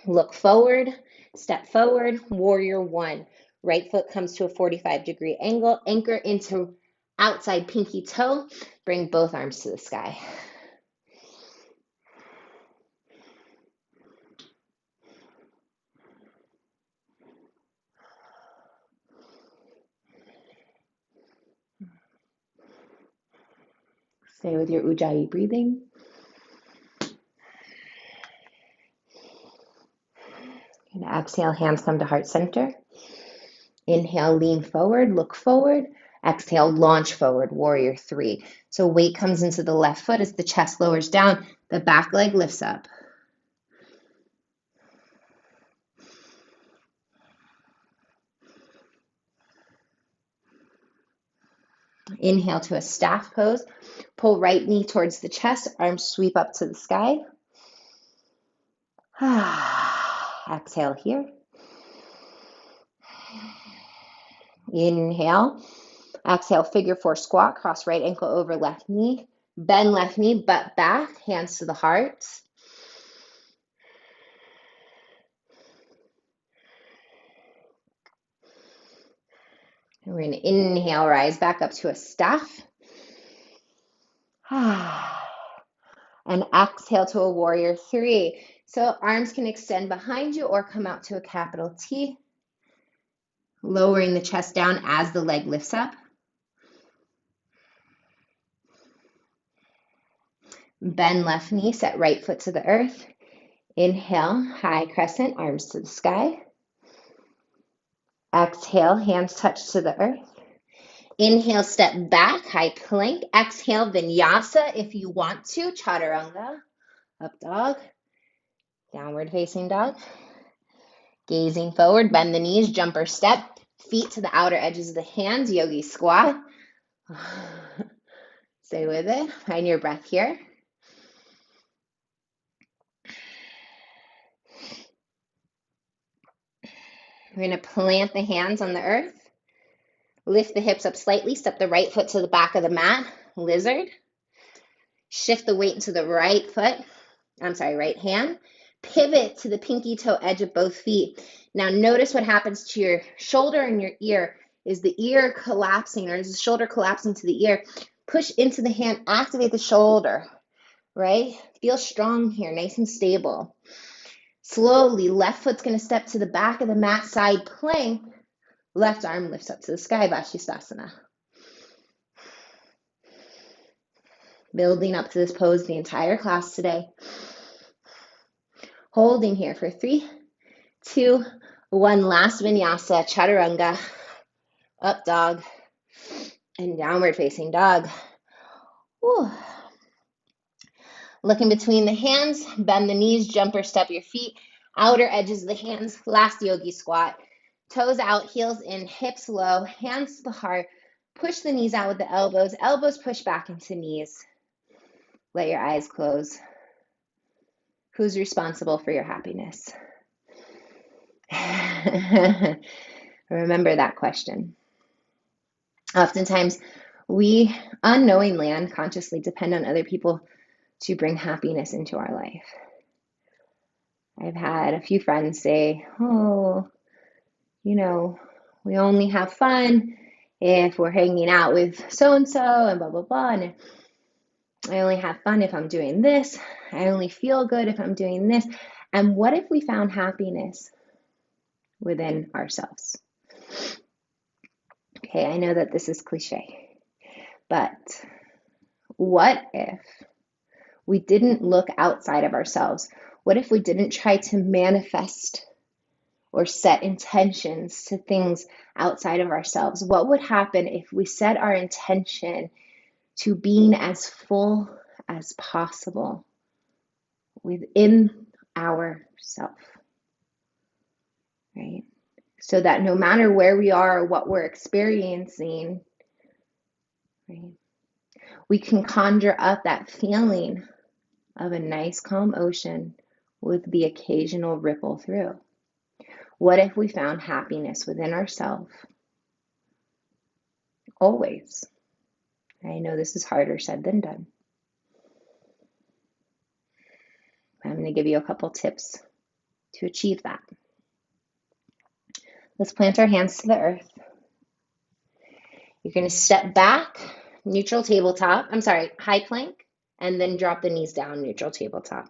Look forward, step forward, warrior 1. Right foot comes to a 45-degree angle. Anchor into outside pinky toe. Bring both arms to the sky. Stay with your Ujjayi breathing. And exhale, hands come to heart center. Inhale, lean forward, look forward. Exhale, launch forward, warrior 3. So weight comes into the left foot as the chest lowers down, the back leg lifts up. Inhale to a staff pose. Pull right knee towards the chest, arms sweep up to the sky. Exhale here. Inhale. Exhale, figure 4 squat, cross right ankle over left knee. Bend left knee, butt back, hands to the heart. And we're going to inhale, rise back up to a staff. And exhale to a warrior 3. So arms can extend behind you or come out to a capital T. Lowering the chest down as the leg lifts up. Bend left knee, set right foot to the earth. Inhale, high crescent, arms to the sky. Exhale, hands touch to the earth. Inhale, step back, high plank. Exhale, vinyasa if you want to. Chaturanga, up dog, downward facing dog. Gazing forward, bend the knees, jumper step. Feet to the outer edges of the hands, yogi squat. Stay with it, find your breath here. We're going to plant the hands on the earth. Lift the hips up slightly. Step the right foot to the back of the mat. Lizard. Shift the weight into the right hand. Pivot to the pinky toe edge of both feet. Now notice what happens to your shoulder and your ear. Is the ear collapsing or is the shoulder collapsing to the ear? Push into the hand. Activate the shoulder, right? Feel strong here, nice and stable. Slowly, left foot's going to step to the back of the mat, side plank. Left arm lifts up to the sky, Vashisthasana. Building up to this pose the entire class today. Holding here for 3, 2, 1. Last vinyasa, chaturanga, up dog, and downward facing dog. Whew. Looking between the hands, bend the knees, jumper step your feet, outer edges of the hands, last yogi squat. Toes out, heels in, hips low, hands to the heart. Push the knees out with the elbows. Elbows push back into knees. Let your eyes close. Who's responsible for your happiness? Remember that question. Oftentimes, we unknowingly, unconsciously depend on other people to bring happiness into our life. I've had a few friends say, oh, we only have fun if we're hanging out with so-and-so and blah, blah, blah. And I only have fun if I'm doing this. I only feel good if I'm doing this. And what if we found happiness within ourselves? Okay, I know that this is cliche, but what if we didn't look outside of ourselves? What if we didn't try to manifest or set intentions to things outside of ourselves? What would happen if we set our intention to being as full as possible within ourself, right? So that no matter where we are or what we're experiencing, right, we can conjure up that feeling of a nice calm ocean with the occasional ripple through. What if we found happiness within ourselves always? I know this is harder said than done. I'm going to give you a couple tips to achieve that. Let's plant our hands to the earth. You're going to step back, neutral tabletop. I'm sorry, high plank, and then drop the knees down, neutral tabletop.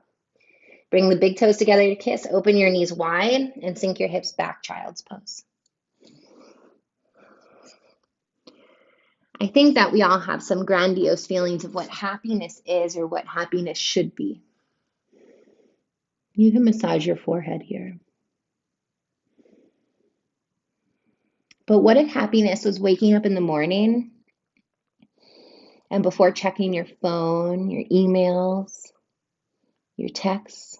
Bring the big toes together to kiss. Open your knees wide and sink your hips back, child's pose. I think that we all have some grandiose feelings of what happiness is or what happiness should be. You can massage your forehead here. But what if happiness was waking up in the morning and before checking your phone, your emails, your texts?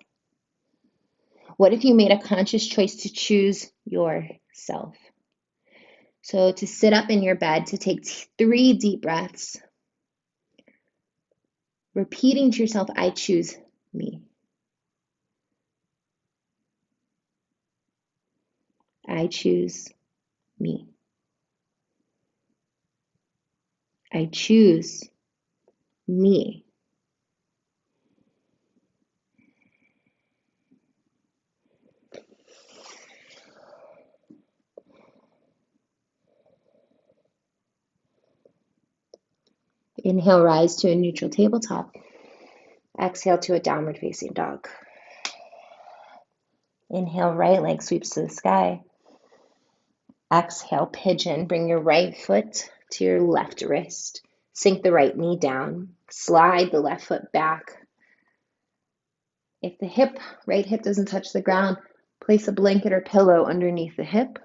What if you made a conscious choice to choose yourself? So to sit up in your bed, to take 3 deep breaths, repeating to yourself, I choose me. I choose me. I choose me. Inhale, rise to a neutral tabletop. Exhale to a downward facing dog. Inhale, right leg sweeps to the sky. Exhale, pigeon. Bring your right foot to your left wrist. Sink the right knee down. Slide the left foot back. If the right hip doesn't touch the ground, place a blanket or pillow underneath the hip.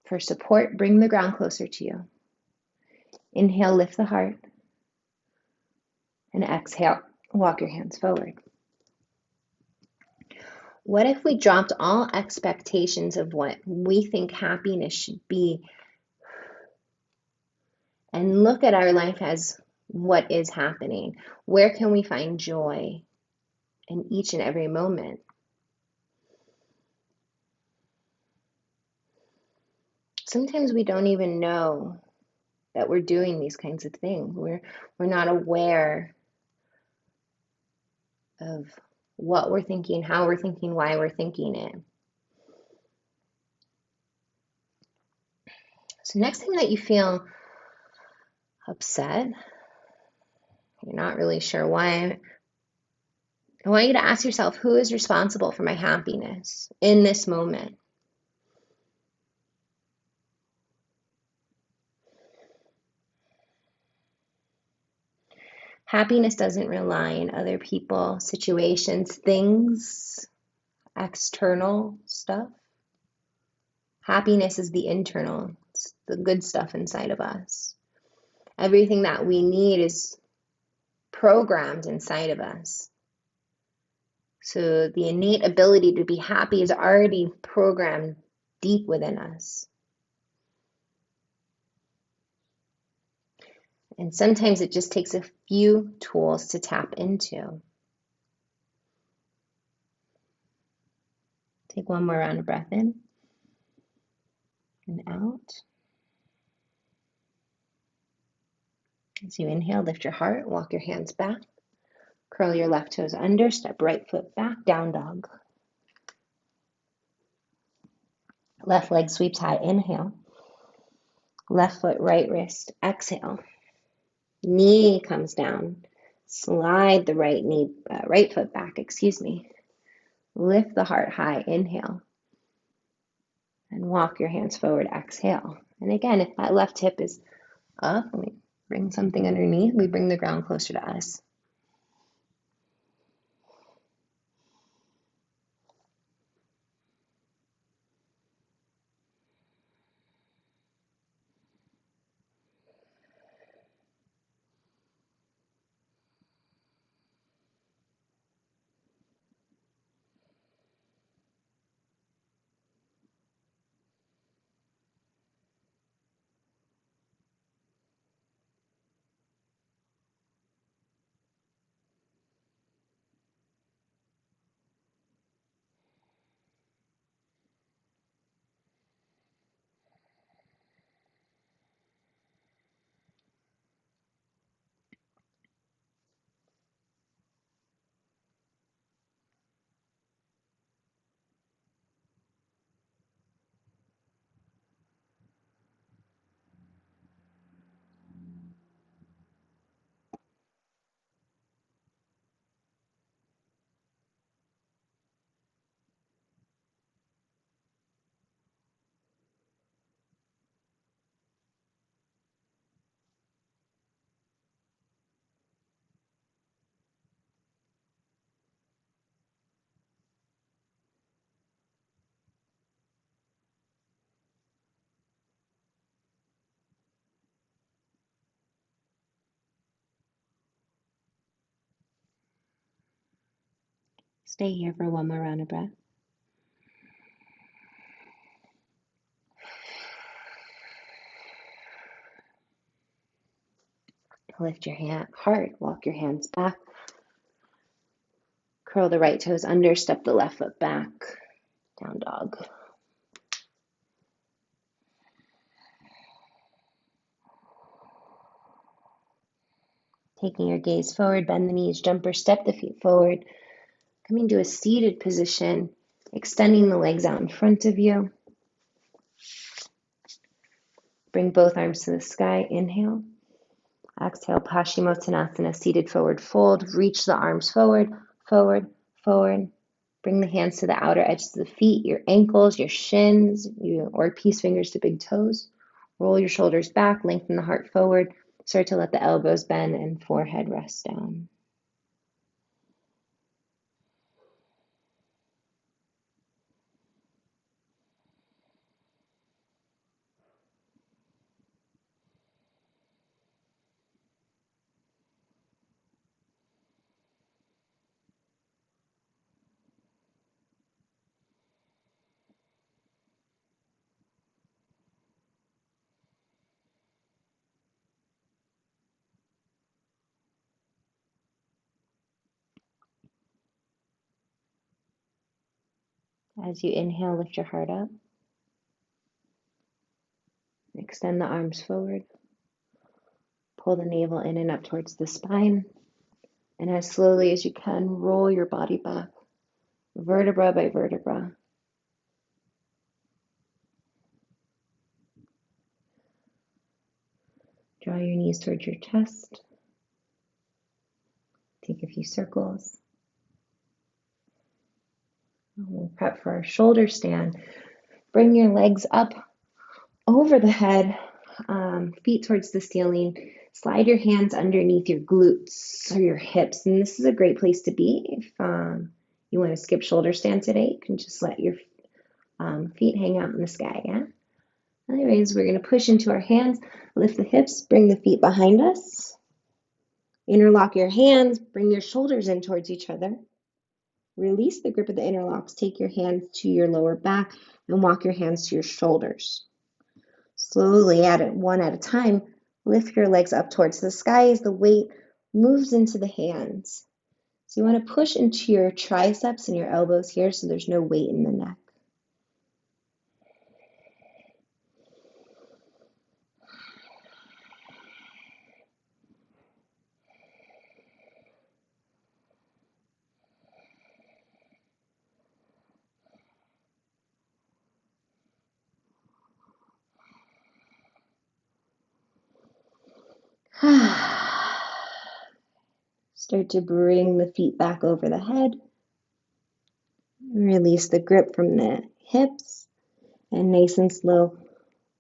For support, bring the ground closer to you. Inhale, lift the heart. And exhale, walk your hands forward. What if we dropped all expectations of what we think happiness should be and look at our life as what is happening? Where can we find joy in each and every moment? Sometimes we don't even know that we're doing these kinds of things. We're not aware of what we're thinking, how we're thinking, why we're thinking it. So next time that you feel upset, you're not really sure why, I want you to ask yourself, who is responsible for my happiness in this moment? Happiness doesn't rely on other people, situations, things, external stuff. Happiness is the internal, it's the good stuff inside of us. Everything that we need is programmed inside of us. So the innate ability to be happy is already programmed deep within us. And sometimes it just takes a few tools to tap into. Take one more round of breath in and out. As you inhale, lift your heart, walk your hands back, curl your left toes under, step right foot back, down dog. Left leg sweeps high, inhale. Left foot, right wrist, exhale. Knee comes down. Slide the right foot back, Lift the heart high, inhale. And walk your hands forward, exhale. And again, if that left hip is up, let me bring something underneath. We bring the ground closer to us. Stay here for one more round of breath. Lift your heart, walk your hands back. Curl the right toes under, step the left foot back. Down dog. Taking your gaze forward, bend the knees, jump or step the feet forward. Coming to a seated position, extending the legs out in front of you. Bring both arms to the sky. Inhale. Exhale, Paschimottanasana, seated forward fold. Reach the arms forward, forward, forward. Bring the hands to the outer edges of the feet, your ankles, your shins, or peace fingers to big toes. Roll your shoulders back, lengthen the heart forward. Start to let the elbows bend and forehead rest down. As you inhale, lift your heart up. Extend the arms forward. Pull the navel in and up towards the spine. And as slowly as you can, roll your body back, vertebra by vertebra. Draw your knees towards your chest. Take a few circles. We'll prep for our shoulder stand. Bring your legs up over the head, feet towards the ceiling. Slide your hands underneath your glutes or your hips. And this is a great place to be. If you want to skip shoulder stand today, you can just let your feet hang out in the sky, yeah? Anyways, we're going to push into our hands, lift the hips, bring the feet behind us. Interlock your hands, bring your shoulders in towards each other. Release the grip of the interlocks. Take your hands to your lower back and walk your hands to your shoulders. Slowly, one at a time, lift your legs up towards the sky as the weight moves into the hands. So you want to push into your triceps and your elbows here so there's no weight in the neck. Start to bring the feet back over the head. Release the grip from the hips. And nice and slow,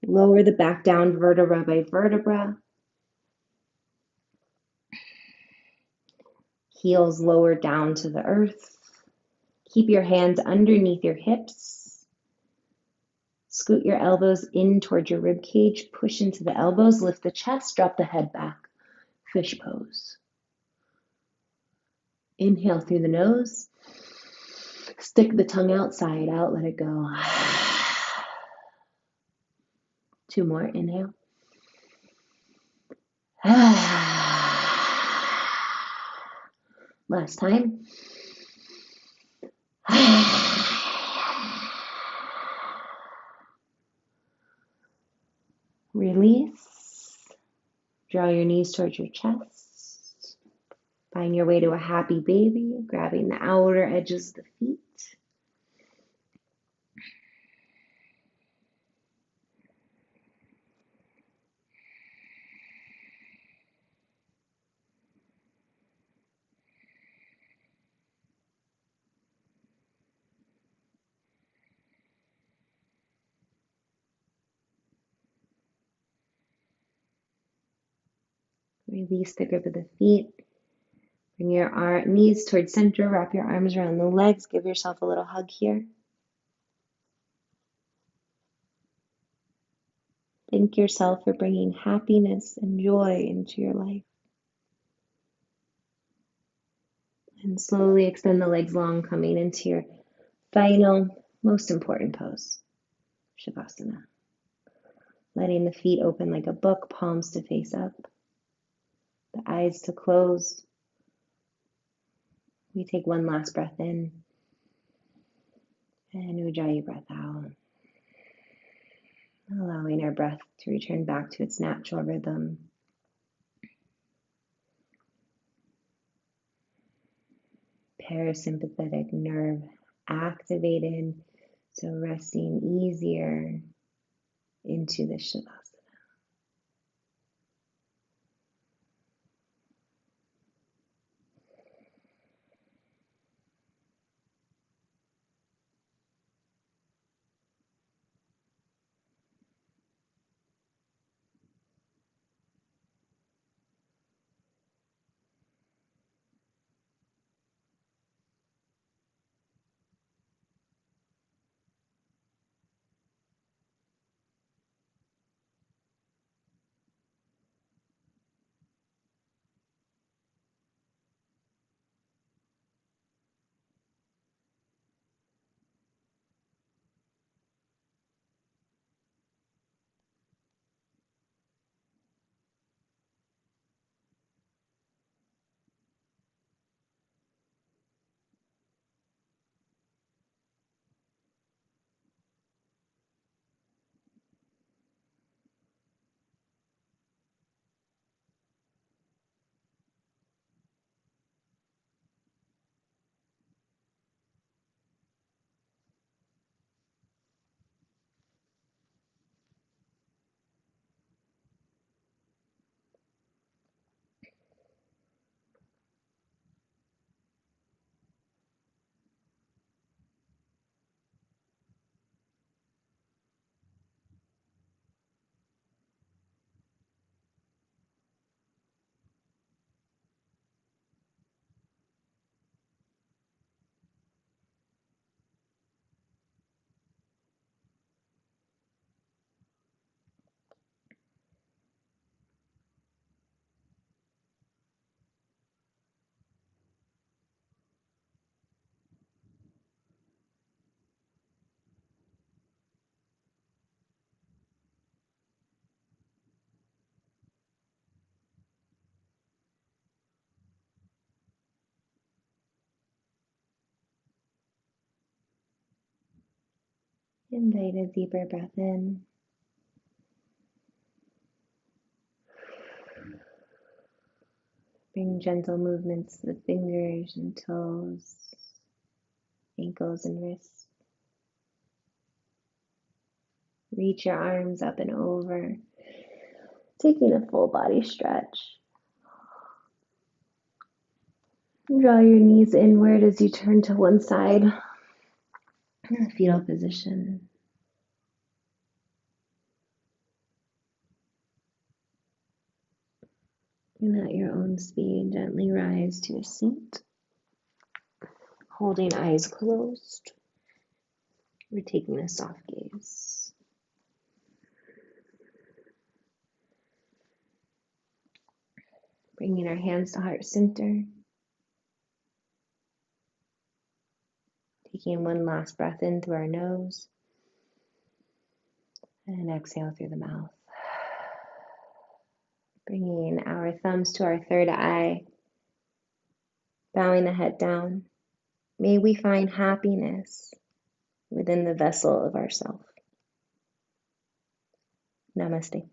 lower the back down vertebra by vertebra. Heels lower down to the earth. Keep your hands underneath your hips. Scoot your elbows in towards your rib cage. Push into the elbows. Lift the chest. Drop the head back. Fish pose. Inhale through the nose. Stick the tongue out, sigh it out. Let it go. 2 more. Inhale. Last time. Release. Draw your knees towards your chest. Find your way to a happy baby, grabbing the outer edges of the feet. Release the grip of the feet. Bring your knees towards center. Wrap your arms around the legs. Give yourself a little hug here. Thank yourself for bringing happiness and joy into your life. And slowly extend the legs long, coming into your final, most important pose, Shavasana. Letting the feet open like a book, palms to face up, the eyes to close. We take one last breath in, and Ujjayi breath out. Allowing our breath to return back to its natural rhythm. Parasympathetic nerve activated, so resting easier into the Shavasana. Invite a deeper breath in. Bring gentle movements to the fingers and toes, ankles and wrists. Reach your arms up and over, taking a full body stretch. Draw your knees inward as you turn to one side in the fetal position. And at your own speed, gently rise to a seat, holding eyes closed. We're taking a soft gaze. Bringing our hands to heart center. Taking one last breath in through our nose. And exhale through the mouth. Bringing our thumbs to our third eye. Bowing the head down. May we find happiness within the vessel of ourself. Namaste.